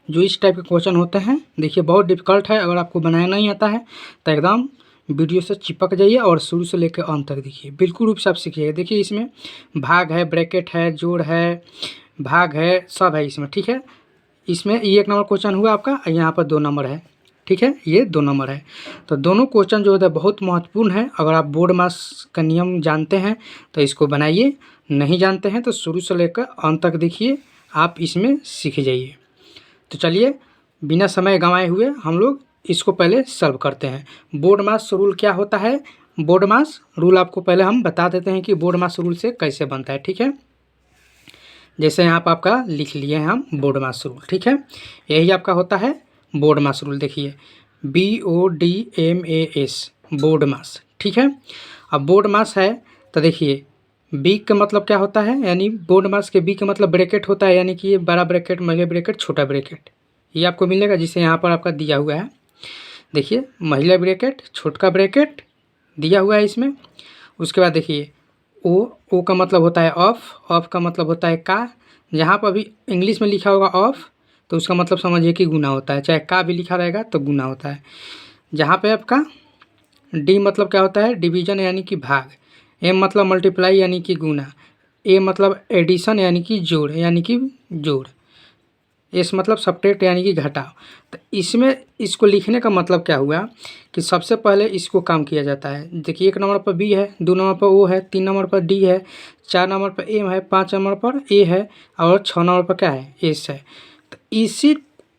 जो इस टाइप के क्वेश्चन होते हैं, देखिए बहुत डिफिकल्ट है। अगर आपको बनाना नहीं आता है तो एकदम वीडियो से चिपक जाइए और शुरू से लेकर अंत तक देखिए, बिल्कुल रूप से आप सीखिएगा। देखिए इसमें भाग है, ब्रैकेट है, जोड़ है, भाग है, सब है इसमें, ठीक है। इसमें ये 1 नंबर क्वेश्चन हुआ आपका, यहाँ पर 2 नंबर है, ठीक है, ये 2 नंबर है। तो दोनों क्वेश्चन जो है बहुत महत्वपूर्ण है। अगर आप बोर्ड मास का नियम जानते हैं तो इसको बनाइए, नहीं जानते हैं तो शुरू से लेकर अंत तक देखिए, आप इसमें सीख जाइए। तो चलिए बिना समय गंवाए हुए हम लोग इसको पहले सॉल्व करते हैं। बोर्ड मास रूल क्या होता है? बोर्ड मास रूल आपको पहले हम बता देते हैं कि बोर्ड मास रूल से कैसे बनता है, ठीक है। जैसे यहाँ पर आपका लिख लिए हैं हम बोर्ड मास रूल, ठीक है। यही आपका होता है बोर्ड मास रूल। देखिए BODMAS बोर्ड मास, ठीक है। अब बोर्ड मास है तो देखिए बी का मतलब क्या होता है, यानी बोर्ड मास के बी का मतलब ब्रैकेट होता है, यानी कि ये बड़ा ब्रैकेट, महिला ब्रैकेट, छोटा ब्रैकेट, ये आपको मिलेगा जिसे यहाँ पर आपका दिया हुआ है। देखिए महिला ब्रैकेट, छोटा ब्रैकेट दिया हुआ है इसमें। उसके बाद देखिए ओ का मतलब होता है ऑफ का मतलब होता है का। जहाँ पर भी इंग्लिश में लिखा होगा ऑफ तो उसका मतलब समझिए कि गुना होता है, चाहे का भी लिखा रहेगा तो गुना होता है। जहाँ पे आपका डी मतलब क्या होता है, डिवीजन यानी कि भाग। एम मतलब मल्टीप्लाई यानी कि गुना। ए मतलब एडिशन यानी कि जोड़, यानी कि जोड़। एस मतलब सब्ट्रैक्ट यानी कि घटाव। तो इसमें इसको लिखने का मतलब क्या हुआ कि सबसे पहले इसको काम किया जाता है। देखिए 1 नंबर पर बी है, 2 नंबर पर ओ है, 3 नंबर पर डी है, 4 नंबर पर एम है, 5 नंबर पर ए है और 6 नंबर पर क्या है, एस है। तो इसी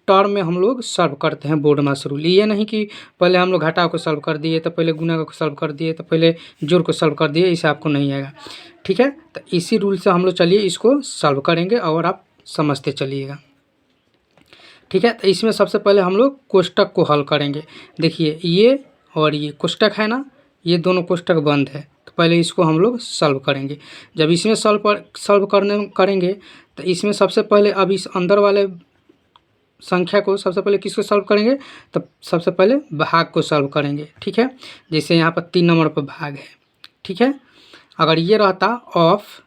टर्म में हम लोग सॉल्व करते हैं बोर्ड मास रूल। ये नहीं कि पहले हम लोग घटाव को सॉल्व कर दिए तो पहले गुना को सॉल्व कर दिए तो पहले जोड़ को सॉल्व कर दिए, इसे आपको नहीं आएगा, ठीक है। तो इसी रूल से हम लोग चलिए इसको सॉल्व करेंगे और आप समझते चलिएगा, ठीक है। तो इसमें सबसे पहले हम लोग कोष्टक को हल करेंगे। देखिए ये और ये कोष्टक है ना, ये दोनों कोष्टक बंद है, तो पहले इसको हम लोग सॉल्व करेंगे। जब इसमें सॉल्व करेंगे तो इसमें सबसे पहले अब इस अंदर वाले संख्या को सबसे पहले किसको सॉल्व करेंगे, तो सबसे पहले भाग को सॉल्व करेंगे, ठीक है। जैसे यहाँ पर 3 नंबर पर भाग है, ठीक है। अगर ये रहता ऑफ,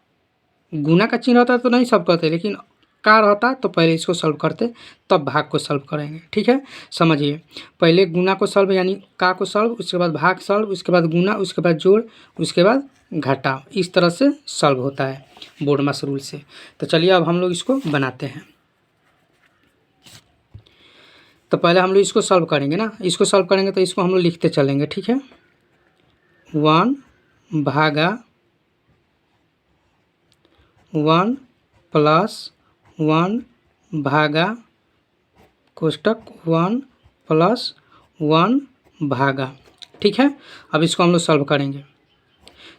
गुना का चिन्ह रहता तो नहीं सॉल्व करते, लेकिन का रहता तो पहले इसको सॉल्व करते तब भाग को सॉल्व करेंगे, ठीक है। समझिए पहले गुना को सॉल्व यानी का को सॉल्व, उसके बाद भाग सॉल्व, उसके बाद गुना, उसके बाद जोड़, उसके बाद घटाव। इस तरह से सॉल्व होता है बोर्ड मास रूल से। तो चलिए अब हम लोग इसको बनाते हैं। तो पहले हम लोग इसको सॉल्व करेंगे ना, इसको सॉल्व करेंगे तो इसको हम लोग लिखते चलेंगे, ठीक है। 1 भागा 1 प्लस 1 भागा कोष्टक 1 प्लस 1 भागा, ठीक है। अब इसको हम लोग सॉल्व करेंगे।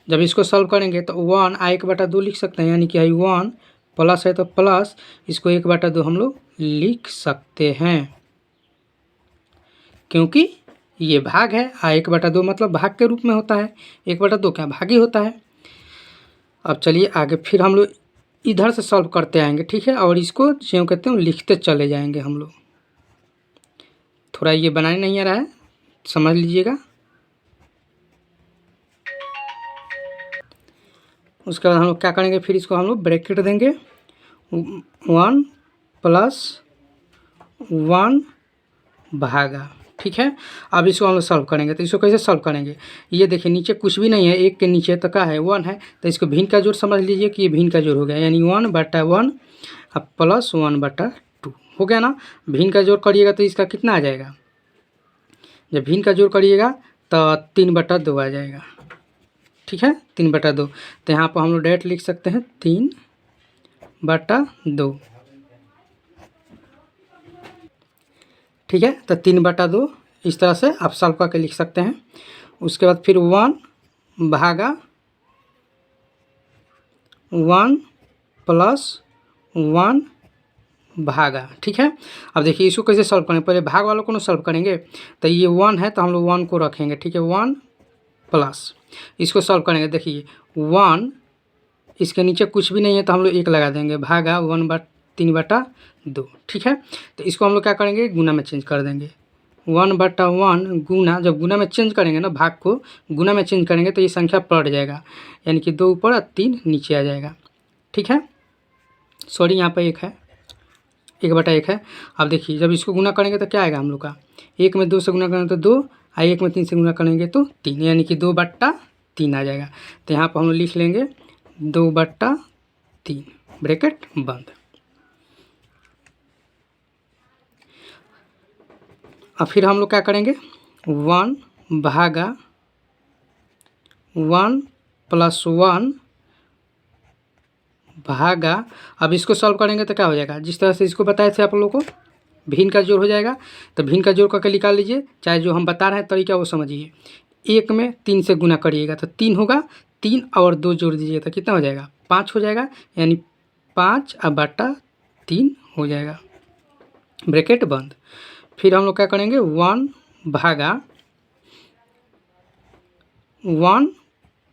जब इसको सॉल्व करेंगे तो 1 1/2 लिख सकते हैं, यानी कि 1 प्लस है तो प्लस, इसको 1/2 हम लोग लिख सकते हैं क्योंकि ये भाग है। 1/2 मतलब भाग के रूप में होता है, 1/2 क्या भाग ही होता है। अब चलिए आगे फिर हम लोग इधर से सॉल्व करते आएंगे, ठीक है। और इसको जो कहते हैं लिखते चले जाएंगे हम लोग। थोड़ा ये बनाने नहीं आ रहा है, समझ लीजिएगा। उसके बाद हम लोग क्या करेंगे, फिर इसको हम लोग ब्रैकेट देंगे 1 प्लस 1 भागा, ठीक है। अब इसको हम लोग सॉल्व करेंगे। तो इसको कैसे सॉल्व करेंगे, ये देखिए नीचे कुछ भी नहीं है, 1 के नीचे तो क्या है 1 है, तो इसको भिन्न का जोड़ समझ लीजिए कि ये भिन्न का जोड़ हो गया, यानी 1/1 अब प्लस 1/2 हो गया ना। भिन्न का जोड़ करिएगा तो इसका कितना आ जाएगा, जब भिन्न का जोड़ करिएगा तो 3/2 आ जाएगा, ठीक है। 3/2 तो यहाँ पर हम लोग डायरेक्ट लिख सकते हैं 3/2, ठीक है। तो 3/2 इस तरह से आप सॉल्व करके लिख सकते हैं। उसके बाद फिर 1 भागा 1 प्लस 1 भागा, ठीक है। अब देखिए इसको कैसे सॉल्व करेंगे, पहले भाग वालों को ना सॉल्व करेंगे। तो ये 1 है तो हम लोग 1 को रखेंगे, ठीक है। 1 प्लस इसको सॉल्व करेंगे। देखिए 1 इसके नीचे कुछ भी नहीं है तो हम लोग 1 लगा देंगे, भागा 3/2, ठीक है। तो इसको हम लोग क्या करेंगे, गुना में चेंज कर देंगे। 1/1 गुना, जब गुना में चेंज करेंगे ना, भाग को गुना में चेंज करेंगे तो ये संख्या पलट जाएगा, यानी कि 2 ऊपर और 3 नीचे आ जाएगा, ठीक है। सॉरी यहाँ पर 1 है, 1/1 है। अब देखिए जब इसको गुना करेंगे तो क्या आएगा हम लोग का, 1 में 2 से गुना करेंगे तो 2, और 1 में 3 से गुना करेंगे तो 3, यानी कि 2/3 आ जाएगा। तो यहाँ पर हम लोग लिख लेंगे 2/3, ब्रैकेट बंद। अब फिर हम लोग क्या करेंगे, 1 भागा 1 + 1 भागा, अब इसको सॉल्व करेंगे तो क्या हो जाएगा, जिस तरह से इसको बताए थे आप लोगों को, भिन्न का जोड़ हो जाएगा। तो भिन्न का जोड़ करके निकाल लीजिए, चाहे जो हम बता रहे हैं तरीका वो समझिए। 1 में 3 से गुना करिएगा तो 3 होगा, 3 और 2 जोड़ दीजिए तो कितना हो जाएगा, 5 हो जाएगा, यानी 5/3 हो जाएगा, ब्रैकेट बंद। फिर हम लोग क्या करेंगे, 1 भागा 1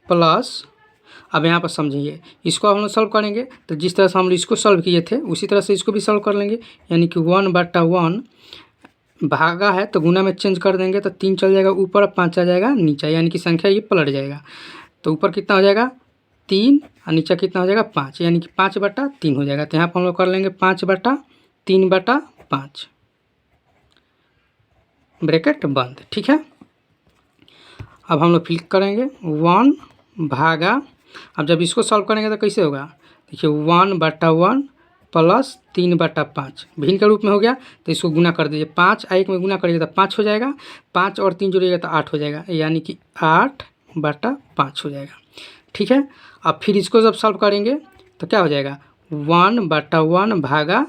प्लस, अब यहाँ पर समझिए इसको हम लोग सॉल्व करेंगे तो जिस तरह से हम लोग इसको सॉल्व किए थे उसी तरह से इसको भी सॉल्व कर लेंगे, यानी कि 1/1 भागा है तो गुना में चेंज कर देंगे तो 3 चल जाएगा ऊपर, 5 आ जाएगा नीचे, यानी कि संख्या ये पलट जाएगा। तो ऊपर कितना हो जाएगा 3 और नीचे कितना हो जाएगा 5, यानी कि 5/3 हो जाएगा। तो यहाँ पर हम लोग कर लेंगे 5/3/5, ब्रैकेट बंद। ठीक है, अब हम लोग फिल करेंगे 1 भागा, अब जब इसको सॉल्व करेंगे तो कैसे होगा, देखिए 1/1 प्लस 3/5 भिन्न के रूप में हो गया। तो इसको गुना कर दीजिए, 5 1 में गुना करिएगा तो 5 हो जाएगा, 5 और 3 जोड़िएगा तो 8 हो जाएगा, यानी कि 8/5 हो जाएगा। ठीक है, अब फिर इसको जब सॉल्व करेंगे तो क्या हो जाएगा, 1/1 भागा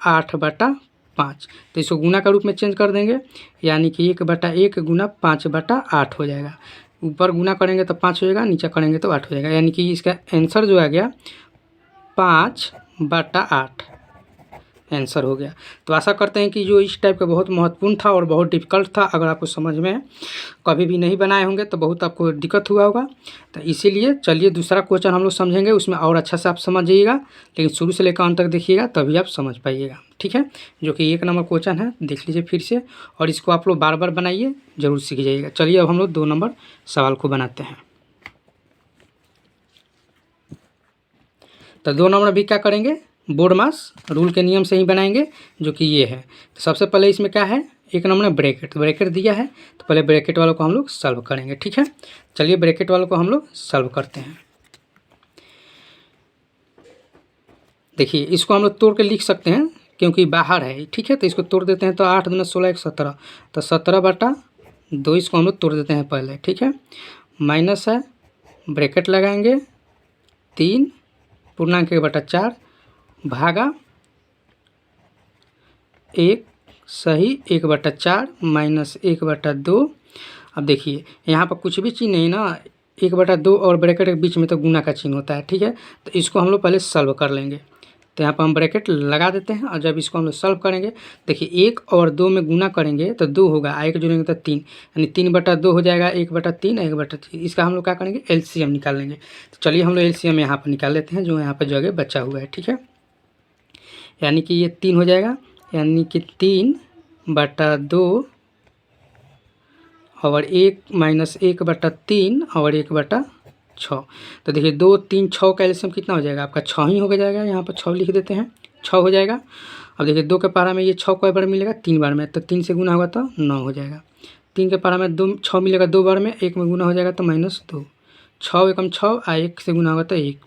8/5, तो इसको गुना का रूप में चेंज कर देंगे, यानी कि 1/1 गुना 5/8 हो जाएगा। ऊपर गुना करेंगे तो 5 हो जाएगा, नीचे करेंगे तो 8 हो जाएगा, यानी कि इसका आंसर जो आ गया 5/8 आंसर हो गया। तो आशा करते हैं कि जो इस टाइप का बहुत महत्वपूर्ण था और बहुत डिफ़िकल्ट था, अगर आपको समझ में कभी भी नहीं बनाए होंगे तो बहुत आपको दिक्कत हुआ होगा। तो इसीलिए चलिए दूसरा क्वेश्चन हम लोग समझेंगे, उसमें और अच्छा से आप समझ जाइएगा, लेकिन शुरू से लेकर अंत तक देखिएगा तभी आप समझ पाइएगा। ठीक है, जो कि 1 नंबर क्वेश्चन है, देख लीजिए फिर से, और इसको आप लोग बार बार बनाइए, ज़रूर सीख जाइएगा। चलिए अब हम लोग 2 नंबर सवाल को बनाते हैं। तो 2 नंबर भी क्या करेंगे, बोर्ड मास रूल के नियम से ही बनाएंगे, जो कि ये है। तो सबसे पहले इसमें क्या है, 1 नंबर में ब्रैकेट, ब्रैकेट दिया है तो पहले ब्रैकेट वालों को हम लोग सॉल्व करेंगे। ठीक है, चलिए ब्रैकेट वालों को हम लोग सॉल्व करते हैं। देखिए इसको हम लोग तोड़ के लिख सकते हैं क्योंकि बाहर है। ठीक है, तो इसको तोड़ देते हैं तो 8 दूना 16 17, तो 17/2 इसको हम लोग तोड़ देते हैं पहले। ठीक है, माइनस है, ब्रैकेट लगाएंगे, 3 पूर्णांक 1/4 भागा 1 सही 1/4 माइनस 1/2। अब देखिए यहाँ पर कुछ भी चिन्ह नहीं ना, 1/2 और ब्रैकेट के बीच में तो गुना का चिन्ह होता है। ठीक है, तो इसको हम लोग पहले सॉल्व कर लेंगे। तो यहाँ पर हम ब्रैकेट लगा देते हैं, और जब इसको हम लोग सॉल्व करेंगे, देखिए 1 और 2 में गुना करेंगे तो 2 होगा, 1 जोड़ेंगे तो 3, यानी 3/2 हो जाएगा, 1/3 1/3। इसका हम लोग क्या करेंगे, एलसीएम निकाल लेंगे। तो चलिए हम लोग एलसीएम यहाँ पर निकाल लेते हैं, जो यहाँ पर जगह बचा हुआ है। ठीक है, यानी कि ये 3 हो जाएगा, यानी कि 3/2 और 1 माइनस 1/3 और 1/6। तो देखिए 2 3 6 का एलसीएम कितना हो जाएगा आपका, 6 ही हो जाएगा। यहाँ पर 6 लिख देते हैं, 6 हो जाएगा। अब देखिए 2 के पारा में ये 6 कई बार मिलेगा, 3 बार में, तो 3 से गुना होगा तो 9 हो जाएगा। 3 के पारा में 2 6 मिलेगा 2 बार में, 1 में गुना हो जाएगा तो -2, 6 एकम 6 और 1 से गुना होगा तो 1।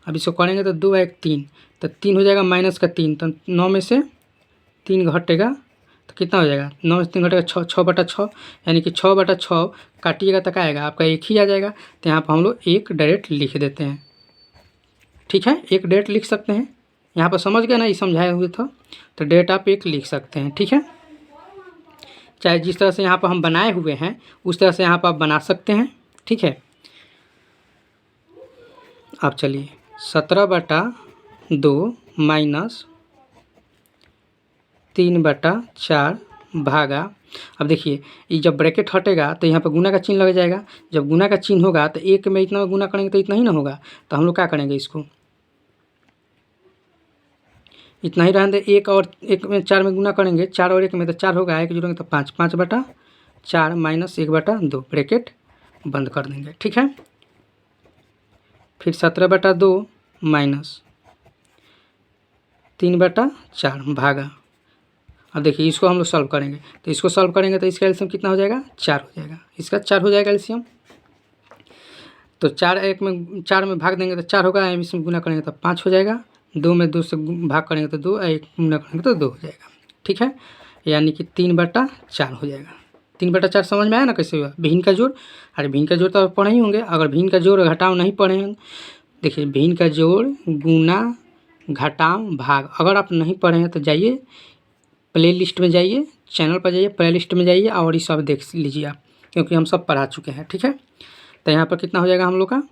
अब इसको करेंगे तो 2 1 3, तो 3 हो जाएगा माइनस का 3, तो 9 में से 3 घटेगा तो कितना हो जाएगा, 9 में से 3 घटेगा 6, 6/6, यानी कि 6/6 काटिएगा तो क्या आएगा आपका 1 ही आ जाएगा। तो यहाँ पर हम लोग 1 डायरेक्ट लिख देते हैं। ठीक है, 1 डायरेक्ट लिख सकते हैं। यहाँ पर समझ गए ना, ये समझाए हुए था, तो डायरेक्ट आप 1 लिख सकते हैं। ठीक है, चाहे जिस तरह से यहाँ पर हम बनाए हुए हैं उस तरह से यहाँ पर आप बना सकते हैं। ठीक है, अब चलिए 17/2 माइनस 3/4 भागा, अब देखिए ये जब ब्रैकेट हटेगा तो यहाँ पर गुना का चिन्ह लग जाएगा। जब गुना का चिन्ह होगा तो 1 में इतना गुना करेंगे तो इतना ही ना होगा, तो हम लोग क्या करेंगे, इसको इतना ही रहने दे। 1 और 1 में 4 में गुना करेंगे, 4 और 1 में तो 4 होगा, 1 जोड़ेंगे तो 5, 5/4 माइनस 1/2, ब्रैकेट बंद कर देंगे। ठीक है, फिर 17/2 माइनस 3/4 भागा। अब देखिए इसको हम लोग सॉल्व करेंगे, तो इसको सॉल्व करेंगे तो इसका एलसीएम कितना हो जाएगा, 4 हो जाएगा। इसका 4 हो जाएगा एलसीएम। तो 4 में भाग देंगे तो 4 होगा, इसमें गुना करेंगे तो 5 हो जाएगा। 2 में 2 से भाग करेंगे तो 2, 1 गुना करेंगे तो 2 हो जाएगा। ठीक है, यानी कि 3/4 हो जाएगा। 3/4 समझ में आया ना कैसे हुआ, भिन्न का जोड़। अरे भिन्न का जोड़ तो आप पढ़े ही होंगे, अगर भिन्न का जोड़ घटाव नहीं पढ़े हैं, देखिए भिन्न का जोड़ गुना घटाव भाग, अगर आप नहीं पढ़े हैं तो जाइए प्ले लिस्ट में, जाइए चैनल पर, जाइए प्ले लिस्ट में जाइए और ये सब देख लीजिए आप, क्योंकि हम सब पढ़ा चुके हैं। ठीक है, तो यहाँ पर कितना हो जाएगा हम लोग का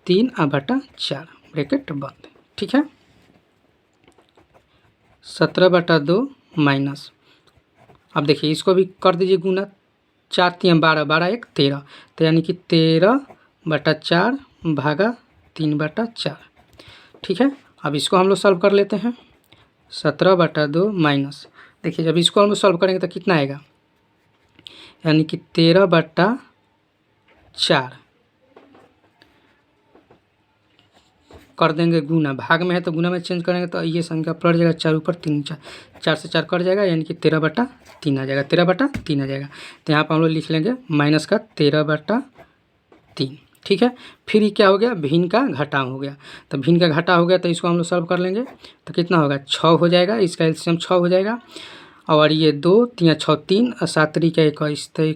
3/4 ब्रैकेट बंद। ठीक है, 17/2 माइनस, अब देखिए इसको भी कर दीजिए गुना, 4 3 12, 12 1 13, तो यानी कि 13/4 भागा 3/4। ठीक है, अब इसको हम लोग सॉल्व कर लेते हैं। 17/2 माइनस, देखिए जब इसको हम लोग सॉल्व करेंगे तो कितना आएगा, यानी कि 13/4 कर देंगे गुना, भाग में है तो गुना में चेंज करेंगे तो ये संख्या पलट जाएगा, 4 ऊपर 3 4, 4 से 4 कट जाएगा, यानी कि 13/3 आ जाएगा, 13/3 आ जाएगा। तो यहाँ पर हम लोग लिख लेंगे माइनस का 13/3। ठीक है, फिर ये क्या हो गया, भिन्न का घटाव हो गया। तो भिन्न का घटाव हो गया तो इसको हम लोग सॉल्व कर लेंगे तो कितना होगा, 6 हो जाएगा, इसका एलसीएम 6 हो जाएगा। और ये 2 3 6 3 और 7 का 21, तो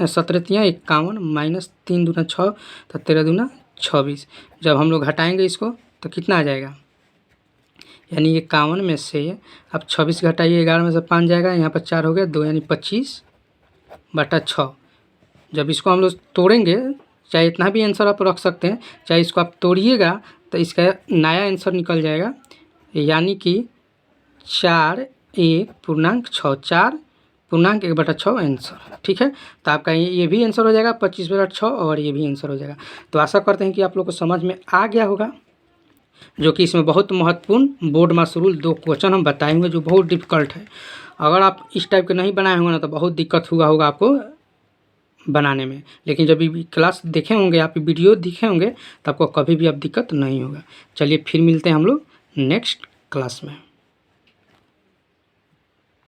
17 3 51 माइनस 3 दूना 6, तो 13 दूना 26। जब हम लोग घटाएंगे इसको तो कितना आ जाएगा, यानी 51 में से अब 26 घटाइए, 11 में से 5 जाएगा, यहाँ पर 4 हो गया 2, यानी 25/6। जब इसको हम लोग तोड़ेंगे, चाहे इतना भी आंसर आप रख सकते हैं, चाहे इसको आप तोड़िएगा तो इसका नया आंसर निकल जाएगा, यानी कि 4(1)6, 4(1/6 आंसर। ठीक है, तो आपका ये भी आंसर हो जाएगा 25/6 और ये भी आंसर हो जाएगा। तो आशा करते हैं कि आप लोग को समझ में आ गया होगा, जो कि इसमें बहुत महत्वपूर्ण बोर्ड मास रूल 2 क्वेश्चन हम बताएंगे जो बहुत डिफिकल्ट है। अगर आप इस टाइप के नहीं बनाए होंगे ना तो बहुत दिक्कत हुआ होगा आपको बनाने में, लेकिन जब भी क्लास देखे होंगे, आप वीडियो देखे होंगे, तो आपको कभी भी अब दिक्कत नहीं होगा। चलिए फिर मिलते हैं हम लोग नेक्स्ट क्लास में।